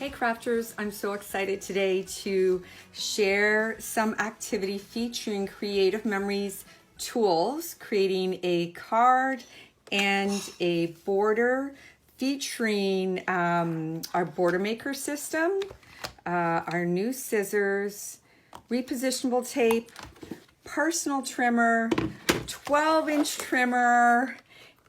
Hey crafters, I'm so excited today to share some activity featuring Creative Memories tools, creating a card and a border featuring our border maker system, our new scissors, repositionable tape, personal trimmer, 12-inch trimmer,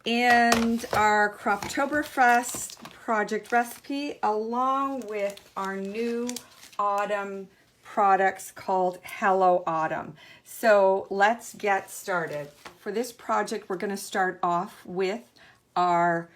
and our Croptoberfest project recipe, along with our new autumn products called Hello Autumn. So let's get started. For this project, we're going to start off with our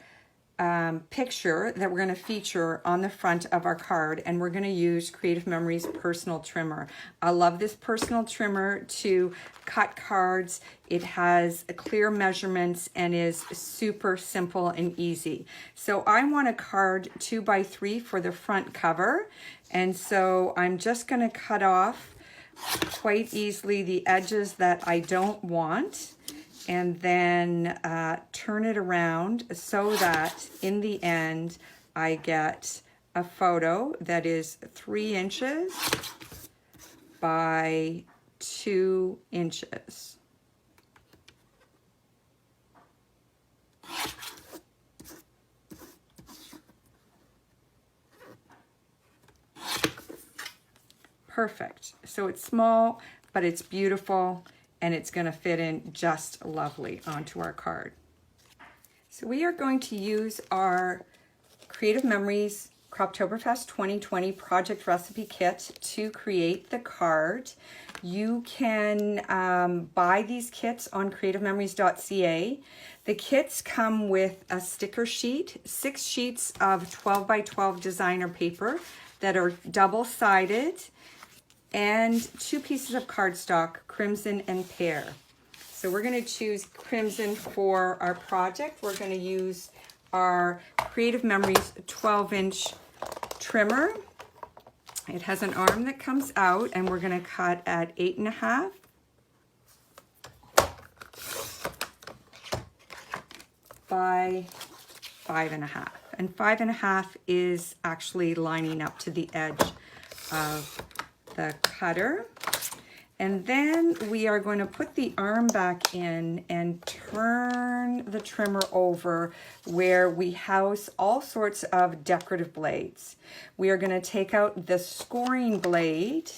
picture that we're going to feature on the front of our card, and we're going to use Creative Memories personal trimmer. I love this personal trimmer to cut cards. It has clear measurements and is super simple and easy. So I want a card 2x3 for the front cover, and so I'm just going to cut off quite easily the edges that I don't want, and then turn it around so that in the end I get a photo that is 3 inches by 2 inches. Perfect. So it's small, but it's beautiful, and it's going to fit in just lovely onto our card. So we are going to use our Creative Memories Croptoberfest 2020 project recipe kit to create the card. You can buy these kits on creativememories.ca. The kits come with a sticker sheet, 6 sheets of 12x12 designer paper that are double-sided, and 2 pieces of cardstock, crimson and pear. So we're going to choose crimson for our project. We're going to use our Creative Memories 12-inch trimmer. It has an arm that comes out, and we're going to cut at 8.5 by 5.5. And 5.5 is actually lining up to the edge of the cutter. And then we are going to put the arm back in and turn the trimmer over where we house all sorts of decorative blades. We are going to take out the scoring blade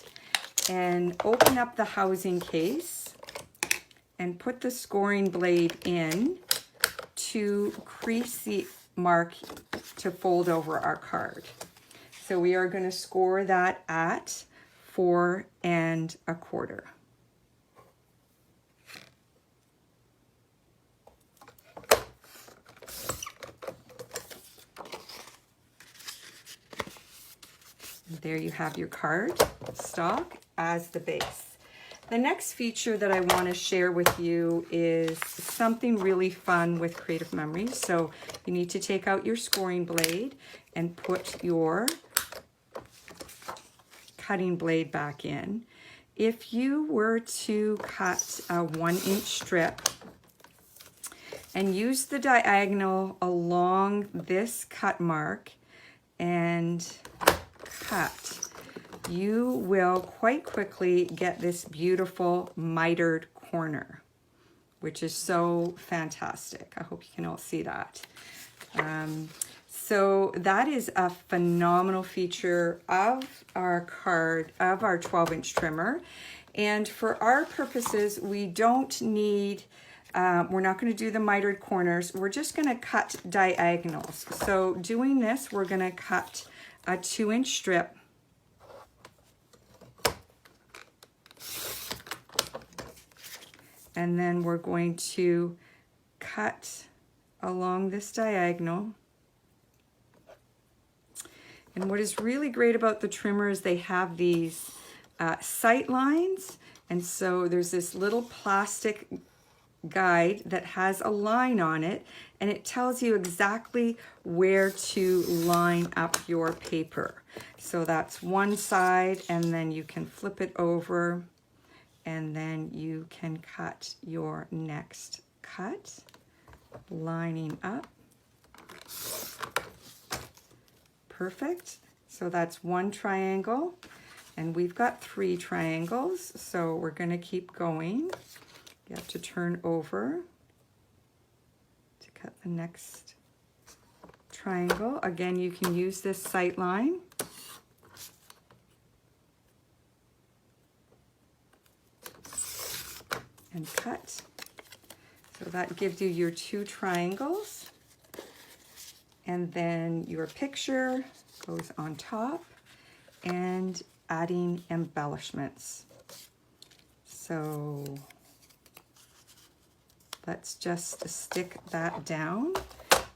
and open up the housing case and put the scoring blade in to crease the mark to fold over our card. So we are going to score that at 4 1/4. There you have your card stock as the base. The next feature that I want to share with you is something really fun with Creative Memories. So you need to take out your scoring blade and put your cutting blade back in. If you were to cut a 1-inch strip and use the diagonal along this cut mark and cut, you will quite quickly get this beautiful mitered corner, which is so fantastic. I hope you can all see that. So that is a phenomenal feature of our card, of our 12-inch trimmer. And for our purposes, we don't need, we're not going to do the mitered corners. We're just going to cut diagonals. So doing this, we're going to cut a 2-inch strip. And then we're going to cut along this diagonal. And what is really great about the trimmer is they have these sight lines. And so there's this little plastic guide that has a line on it, and it tells you exactly where to line up your paper. So that's one side, and then you can flip it over, and then you can cut your next cut, lining up. Perfect. So that's one triangle, and we've got 3 triangles, so we're going to keep going. You have to turn over to cut the next triangle. Again, you can use this sight line. And cut. So that gives you your 2 triangles. And then your picture goes on top, and adding embellishments. So let's just stick that down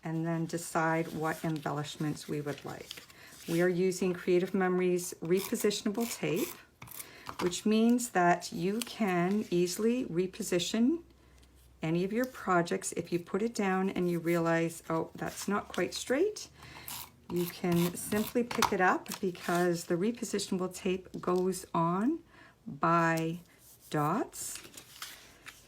and then decide what embellishments we would like. We are using Creative Memories repositionable tape, which means that you can easily reposition any of your projects. If you put it down and you realize, oh, that's not quite straight, you can simply pick it up, because the repositionable tape goes on by dots.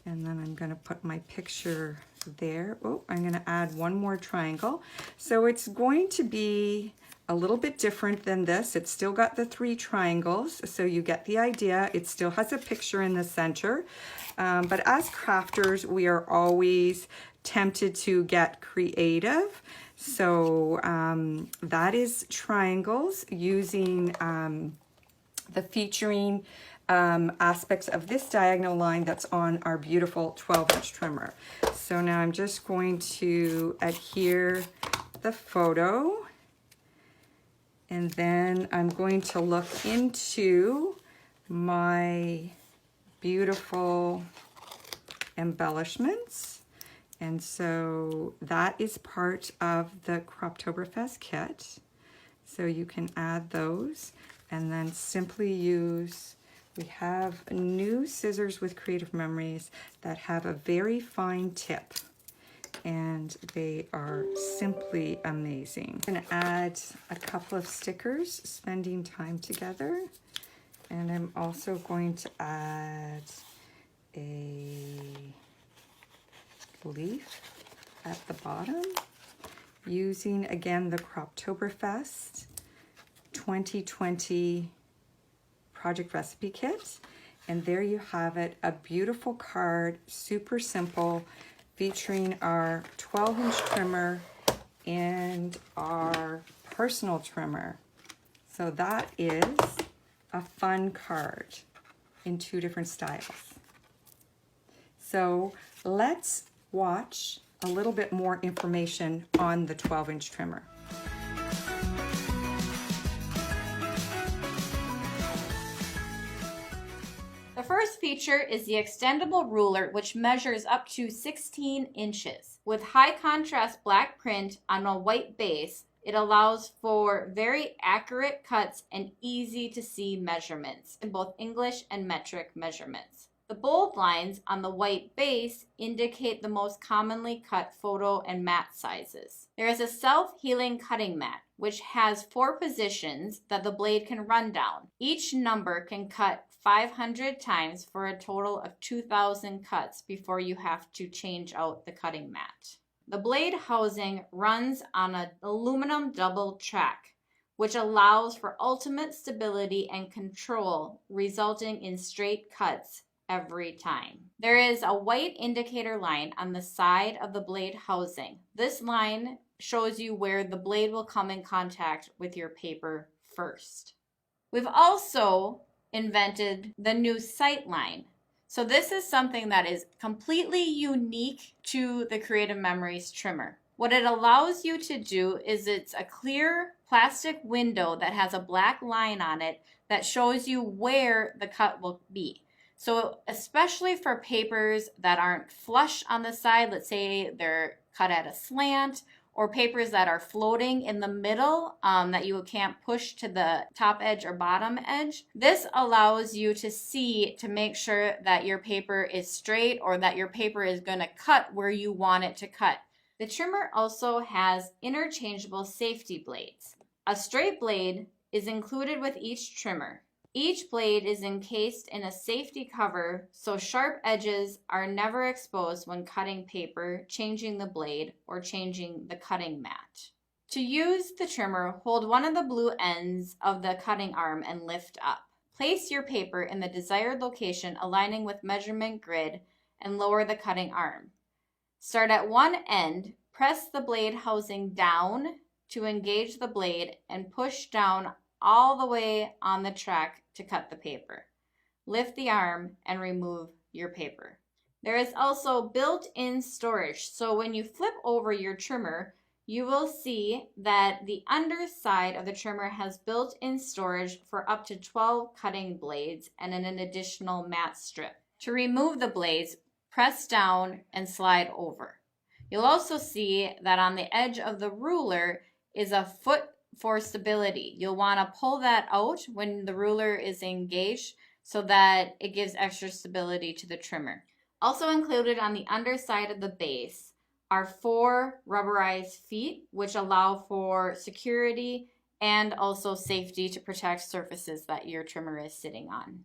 And then I'm going to put my picture there. Oh, I'm going to add one more triangle. So it's going to be a little bit different than this. It's still got the 3 triangles, so you get the idea. It still has a picture in the center. But as crafters, we are always tempted to get creative. So that is triangles using the featuring aspects of this diagonal line that's on our beautiful 12-inch trimmer. So now I'm just going to adhere the photo, and then I'm going to look into my beautiful embellishments. And so that is part of the Croptoberfest kit. So you can add those, and then simply use, we have new scissors with Creative Memories that have a very fine tip, and they are simply amazing. I'm going to add a couple of stickers, spending time together, and I'm also going to add a leaf at the bottom, using again the Croptoberfest 2020 project recipe kit. And there you have it, a beautiful card, super simple, featuring our 12-inch trimmer and our personal trimmer. So that is a fun card in 2 different styles. So let's watch a little bit more information on the 12-inch trimmer. The first feature is the extendable ruler, which measures up to 16 inches. With high contrast black print on a white base, it allows for very accurate cuts and easy to see measurements in both English and metric measurements. The bold lines on the white base indicate the most commonly cut photo and mat sizes. There is a self-healing cutting mat, which has 4 positions that the blade can run down. Each number can cut 500 times for a total of 2,000 cuts before you have to change out the cutting mat. The blade housing runs on an aluminum double track, which allows for ultimate stability and control, resulting in straight cuts every time. There is a white indicator line on the side of the blade housing. This line shows you where the blade will come in contact with your paper first. We've also invented the new sight line. So this is something that is completely unique to the Creative Memories trimmer. What it allows you to do is it's a clear plastic window that has a black line on it that shows you where the cut will be. So especially for papers that aren't flush on the side, let's say they're cut at a slant, or papers that are floating in the middle that you can't push to the top edge or bottom edge, this allows you to see to make sure that your paper is straight or that your paper is going to cut where you want it to cut. The trimmer also has interchangeable safety blades. A straight blade is included with each trimmer. Each blade is encased in a safety cover so sharp edges are never exposed when cutting paper, changing the blade, or changing the cutting mat. To use the trimmer, hold one of the blue ends of the cutting arm and lift up. Place your paper in the desired location, aligning with measurement grid, and lower the cutting arm. Start at one end, press the blade housing down to engage the blade, and push down all the way on the track to cut the paper. Lift the arm and remove your paper. There is also built-in storage, so when you flip over your trimmer, you will see that the underside of the trimmer has built-in storage for up to 12 cutting blades and an additional mat strip. To remove the blades, press down and slide over. You'll also see that on the edge of the ruler is a foot for stability. You'll want to pull that out when the ruler is engaged so that it gives extra stability to the trimmer. Also included on the underside of the base are 4 rubberized feet, which allow for security and also safety to protect surfaces that your trimmer is sitting on.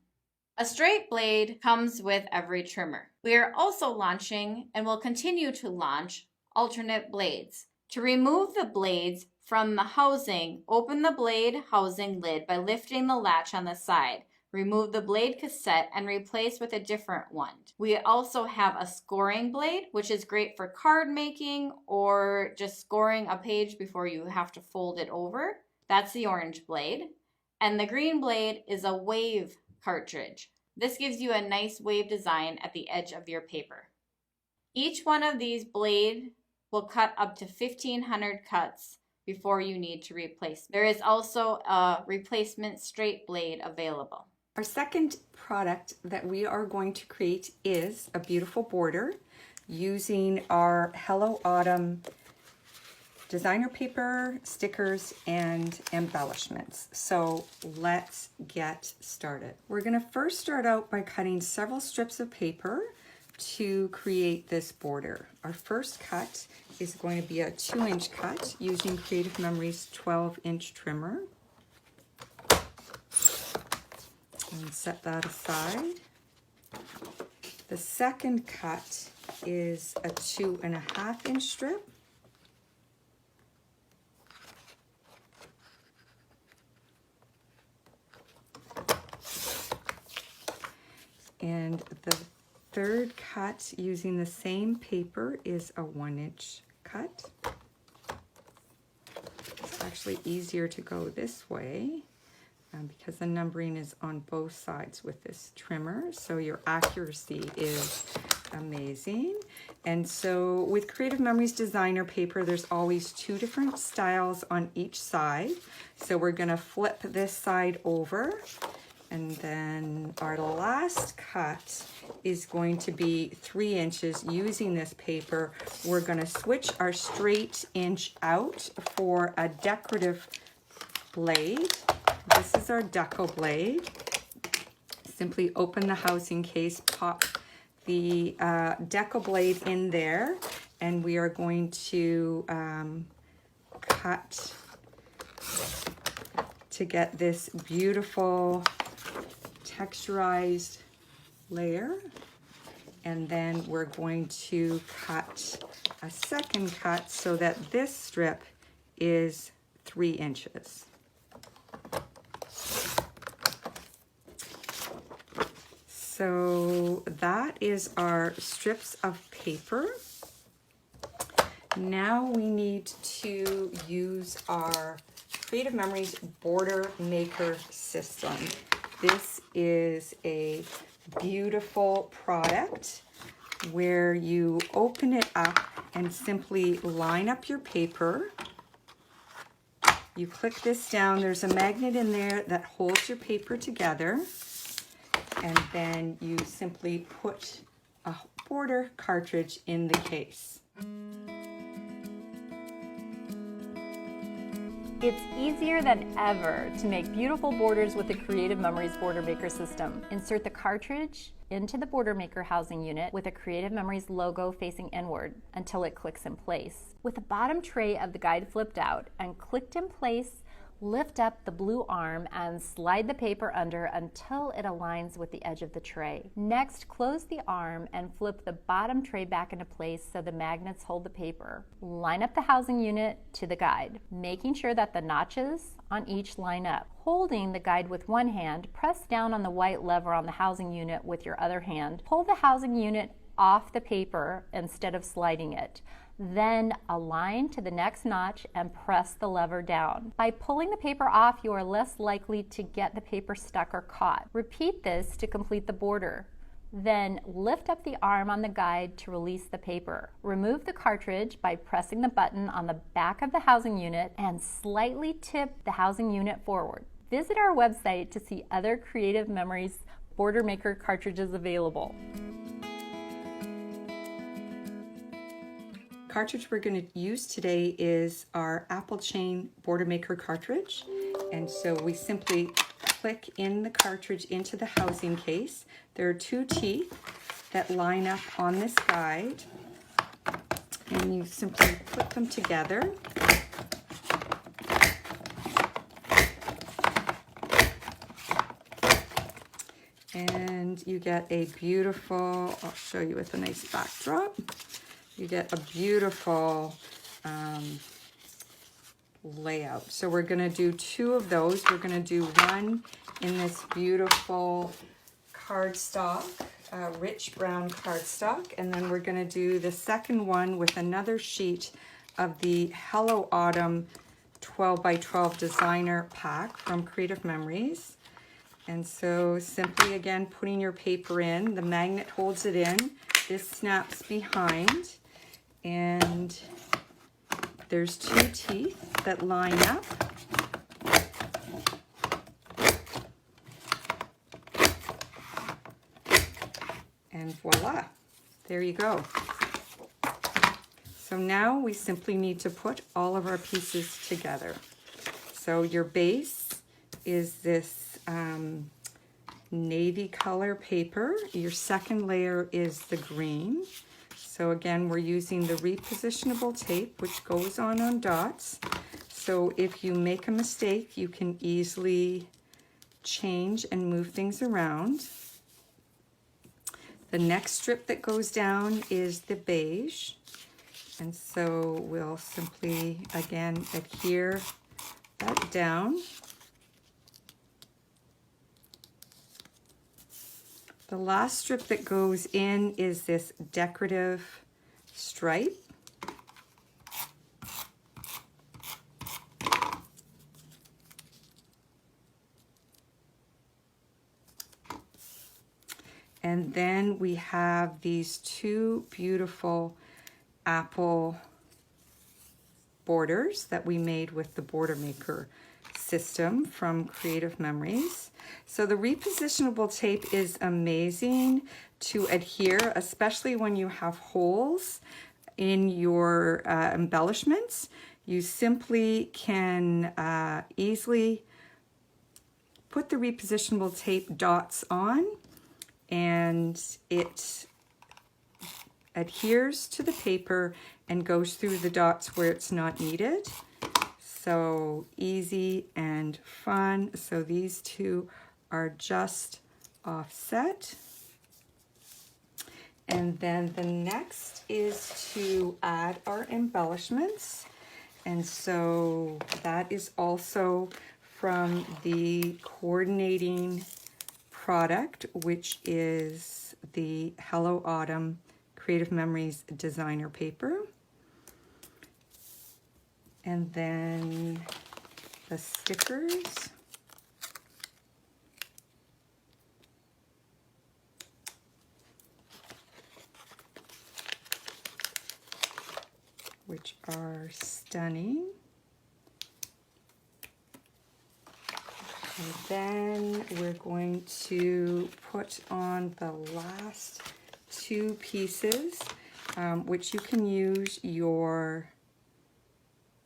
A straight blade comes with every trimmer. We are also launching and will continue to launch alternate blades. To remove the blades from the housing, open the blade housing lid by lifting the latch on the side. Remove the blade cassette and replace with a different one. We also have a scoring blade, which is great for card making or just scoring a page before you have to fold it over. That's the orange blade. And the green blade is a wave cartridge. This gives you a nice wave design at the edge of your paper. Each one of these blades will cut up to 1,500 cuts before you need to replace. There is also a replacement straight blade available. Our second product that we are going to create is a beautiful border using our Hello Autumn designer paper, stickers, and embellishments. So let's get started. We're going to first start out by cutting several strips of paper to create this border. Our first cut is going to be a 2-inch cut using Creative Memories 12-inch trimmer. And set that aside. The second cut is a 2.5-inch strip. And the third cut using the same paper is a 1-inch cut. It's actually easier to go this way because the numbering is on both sides with this trimmer, so your accuracy is amazing. And so with Creative Memories designer paper, there's always 2 different styles on each side. So we're gonna flip this side over, and then our last cut is going to be 3 inches using this paper. We're gonna switch our straight inch out for a decorative blade. This is our deco blade. Simply open the housing case, pop the deco blade in there, and we are going to cut to get this beautiful texturized layer. And then we're going to cut a second cut so that this strip is 3 inches. So that is our strips of paper. Now we need to use our Creative Memories Border Maker system. This is a beautiful product where you open it up and simply line up your paper. You click this down. There's a magnet in there that holds your paper together. And then you simply put a border cartridge in the case. It's easier than ever to make beautiful borders with the Creative Memories Border Maker system. Insert the cartridge into the Border Maker housing unit with a Creative Memories logo facing inward until it clicks in place. With the bottom tray of the guide flipped out and clicked in place, Lift up the blue arm and slide the paper under until it aligns with the edge of the tray. Next, close the arm and flip the bottom tray back into place so the magnets hold the paper. Line up the housing unit to the guide, making sure that the notches on each line up. Holding the guide with one hand, press down on the white lever on the housing unit with your other hand. Pull the housing unit off the paper instead of sliding it. Then align to the next notch and press the lever down. By pulling the paper off, you are less likely to get the paper stuck or caught. Repeat this to complete the border. Then lift up the arm on the guide to release the paper. Remove the cartridge by pressing the button on the back of the housing unit and slightly tip the housing unit forward. Visit our website to see other Creative Memories Border Maker cartridges available. Cartridge we're going to use today is our Apple Chain Border Maker cartridge, and so we simply click in the cartridge into the housing case. There are two teeth that line up on this guide, and you simply put them together. And you get a beautiful, I'll show you with a nice backdrop. You get a beautiful layout. So we're going to do two of those. We're going to do one in this beautiful cardstock, rich brown cardstock, and then we're going to do the second one with another sheet of the Hello Autumn 12 by 12 designer pack from Creative Memories. And so simply again putting your paper in, the magnet holds it in, this snaps behind, and there's two teeth that line up. And voila, there you go. So now we simply need to put all of our pieces together. So your base is this navy color paper. Your second layer is the green. So again, we're using the repositionable tape, which goes on dots. So if you make a mistake, you can easily change and move things around. The next strip that goes down is the beige. And so we'll simply, again, adhere that down. The last strip that goes in is this decorative stripe. And then we have these two beautiful apple borders that we made with the Border Maker system from Creative Memories. So the repositionable tape is amazing to adhere, especially when you have holes in your embellishments. You simply can easily put the repositionable tape dots on, and it adheres to the paper and goes through the dots where it's not needed. So easy and fun. So these two are just offset. And then the next is to add our embellishments. And so that is also from the coordinating product, which is the Hello Autumn Creative Memories designer paper. And then the stickers. Which are stunning. And then we're going to put on the last two pieces, which you can use your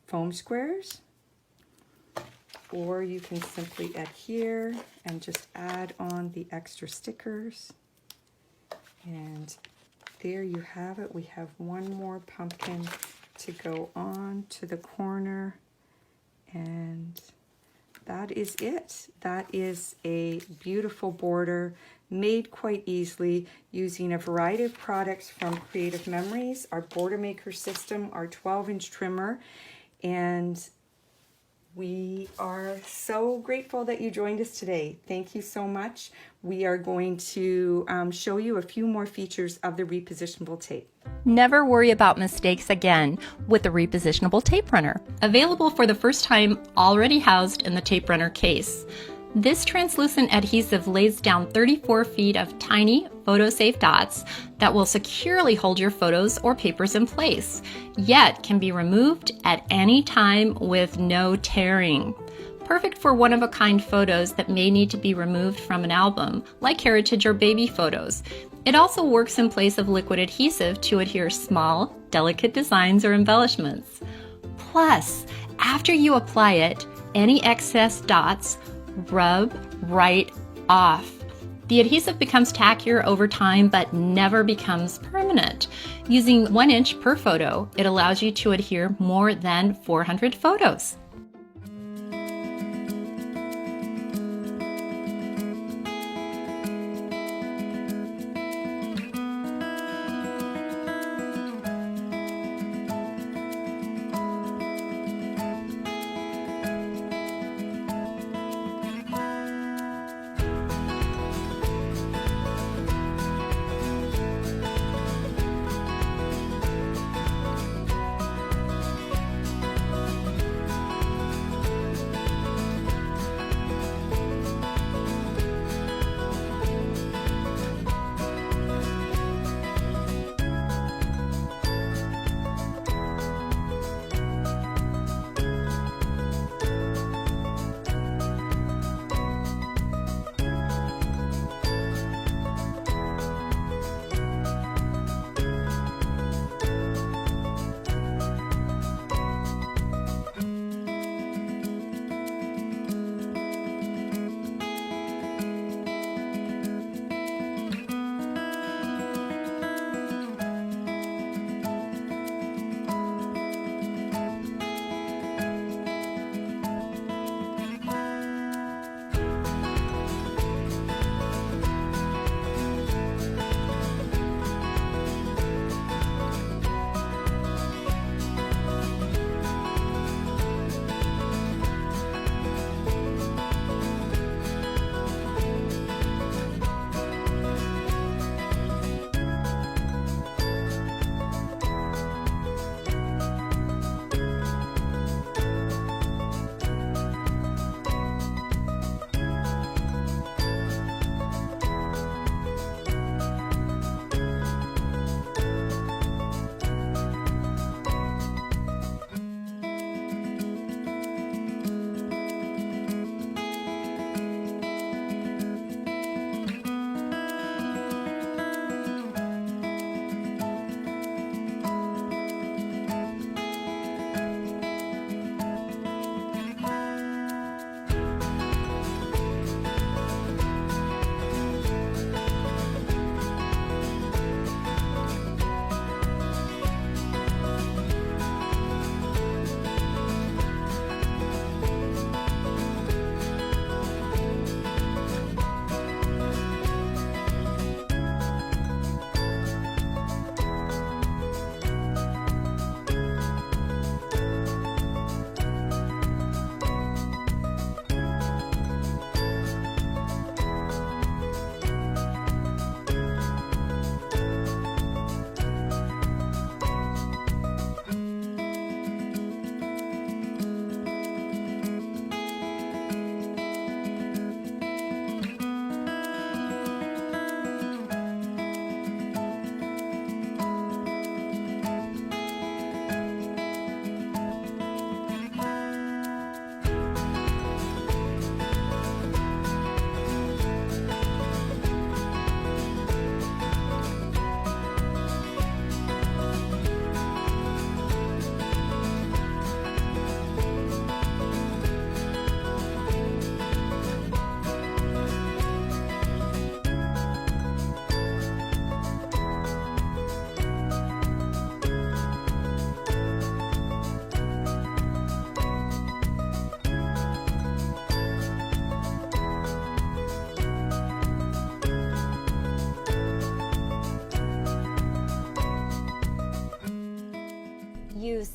foam squares, or you can simply adhere and just add on the extra stickers. And there you have it. We have one more pumpkin to go on to the corner, and that is it. That is a beautiful border made quite easily using a variety of products from Creative Memories, our border maker system, our 12-inch trimmer, and we are so grateful that you joined us today. Thank you so much. We are going to show you a few more features of the repositionable tape. Never worry about mistakes again with the repositionable tape runner. Available for the first time, already housed in the tape runner case. This translucent adhesive lays down 34 feet of tiny photo-safe dots that will securely hold your photos or papers in place, yet can be removed at any time with no tearing. Perfect for one-of-a-kind photos that may need to be removed from an album, like heritage or baby photos. It also works in place of liquid adhesive to adhere small, delicate designs or embellishments. Plus, after you apply it, any excess dots rub right off. The adhesive becomes tackier over time but never becomes permanent. Using 1 inch per photo, it allows you to adhere more than 400 photos.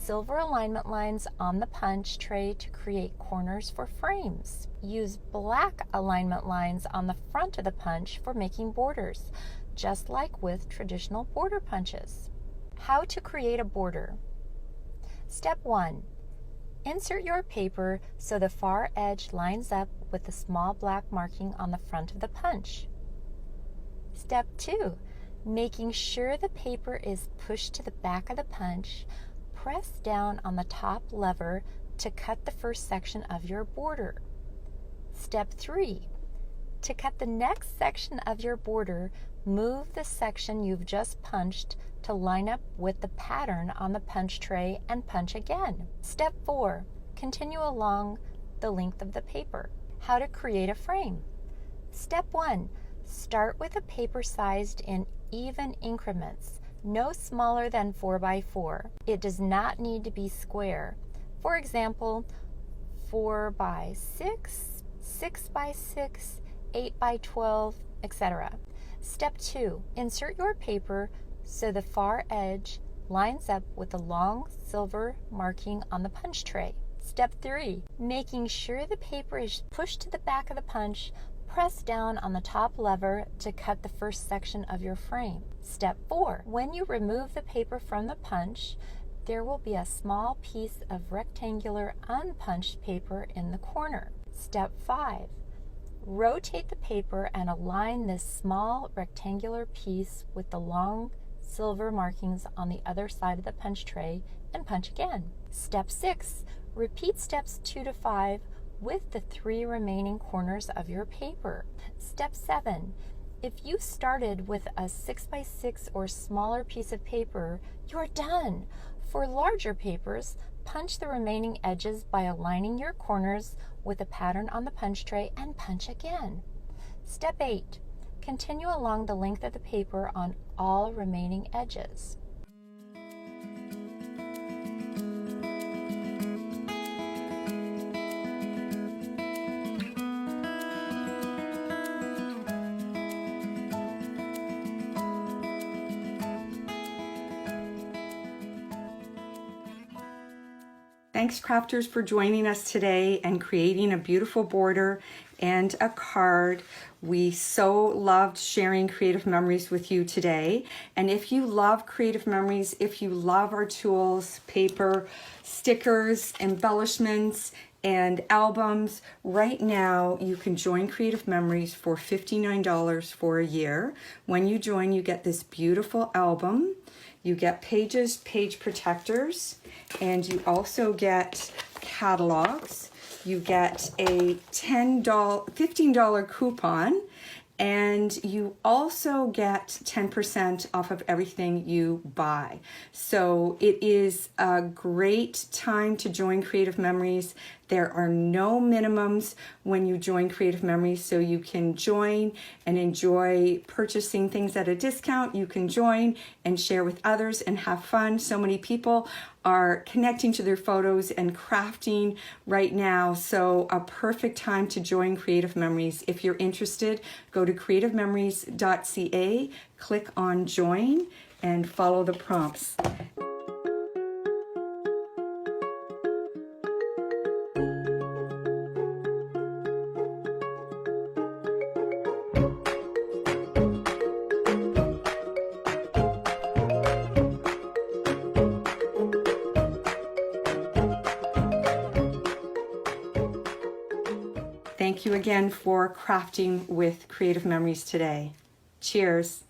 silver alignment lines on the punch tray to create corners for frames. Use black alignment lines on the front of the punch for making borders, just like with traditional border punches. How to create a border. Step 1. Insert your paper so the far edge lines up with the small black marking on the front of the punch. Step 2. Making sure the paper is pushed to the back of the punch, press down on the top lever to cut the first section of your border. Step 3. To cut the next section of your border, move the section you've just punched to line up with the pattern on the punch tray and punch again. Step 4. Continue along the length of the paper. How to create a frame. Step 1. Start with a paper sized in even increments, no smaller than 4 by 4. It does not need to be square. For example, 4 by 6, 6 by 6, 8 by 12, etc. Step 2. Insert your paper so the far edge lines up with the long silver marking on the punch tray. Step 3. Making sure the paper is pushed to the back of the punch, press down on the top lever to cut the first section of your frame. Step 4. When you remove the paper from the punch, there will be a small piece of rectangular unpunched paper in the corner. Step 5. Rotate the paper and align this small rectangular piece with the long silver markings on the other side of the punch tray and punch again. Step 6. Repeat steps 2 to 5 with the 3 remaining corners of your paper. Step 7. If you started with a 6 by 6 or smaller piece of paper, you're done. For larger papers, punch the remaining edges by aligning your corners with the pattern on the punch tray and punch again. Step 8. Continue along the length of the paper on all remaining edges. Thanks, crafters, for joining us today and creating a beautiful border and a card. We so loved sharing creative memories with you today. And if you love creative memories, if you love our tools, paper, stickers, embellishments, and albums, right now you can join Creative Memories for $59 for a year. When you join, you get this beautiful album. You get pages, page protectors, and you also get catalogs. You get a $15 coupon, and you also get 10% off of everything you buy. So it is a great time to join Creative Memories. There are no minimums when you join Creative Memories, so you can join and enjoy purchasing things at a discount. You can join and share with others and have fun. So many people are connecting to their photos and crafting right now, so a perfect time to join Creative Memories. If you're interested, go to creativememories.ca, click on join, and follow the prompts. Thank you again for crafting with Creative Memories today. Cheers.